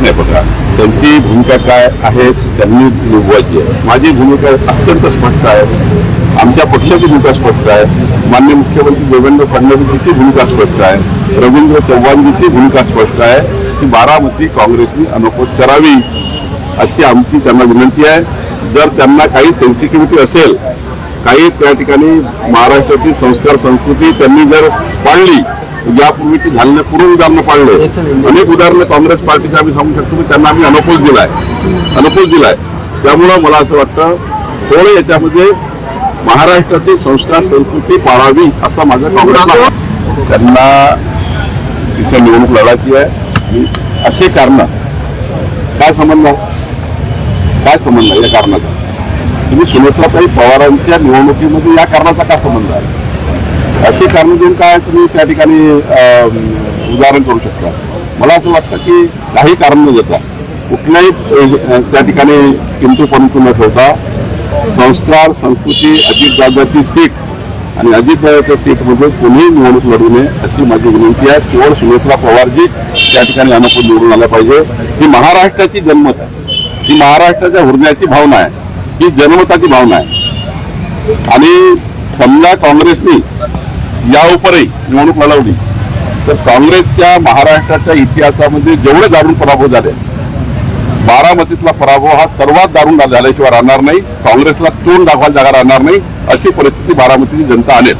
नाही बघा. त्यांची भूमिका काय आहे त्यांनी निभवायची आहे. माझी भूमिका अत्यंत स्पष्ट आहे. आमच्या पक्षाची भूमिका स्पष्ट आहे. माननीय मुख्यमंत्री देवेंद्र फडणवीसची भूमिका स्पष्ट आहे. रवींद्र चव्हाणजीची भूमिका स्पष्ट आहे की बारामती काँग्रेसनी अनोखोत करावी अशी आमची त्यांना विनंती आहे. जर त्यांना काही सेन्सिटिव्हिटी असेल, काही त्या ठिकाणी महाराष्ट्राची संस्कार संस्कृती त्यांनी जर पाळली, यापूर्वीची झालेल्या पूर्व उदाहरणं पाळले, अनेक उदाहरणं काँग्रेस पार्टीचे आम्ही सांगू शकतो की त्यांना आम्ही अनोखोच दिलाय. त्यामुळं मला असं वाटतं थोडं याच्यामध्ये महाराष्ट्राची संस्कार संस्कृती पाळावी असा माझा काँग्रेसला. त्यांना तिथे निवडणूक लढायची आहे. असे कारण काय संबंध या कारणाचा? तुम्ही सुनेत्राताई पवारांच्या निवडणुकीमध्ये या कारणाचा काय संबंध आहे? अशी कारण देऊन काय तुम्ही त्या ठिकाणी उदाहरण करू शकता? मला असं वाटतं की काही कारण न देता, कुठल्याही त्या ठिकाणी किंतु परंतु न ठेवता संस्कार संस्कृती अजितदादाची सीट आणि अजितदादाच्या सीटमध्ये कोणीही निवडणूक लढू नये अशी माझी विनंती आहे. केवळ सुनेत्रा पवारजी त्या ठिकाणी अनुकूल निवडून आल्या पाहिजे. ही महाराष्ट्राची जन्मत आहे. ही महाराष्ट्राच्या हृदयाची भावना आहे. ही जनमताची भावना आहे. आणि समजा काँग्रेसनी या उपरही निवडणूक लढवली तर काँग्रेसच्या महाराष्ट्राच्या इतिहासामध्ये जेवढे दारुण पराभव झाले, बारामतीतला पराभव हा सर्वात दारुण झाल्याशिवाय राहणार नाही. काँग्रेसला तोंड दाखवायला जागा राहणार नाही. अशी परिस्थिती बारामतीची जनता आणेल.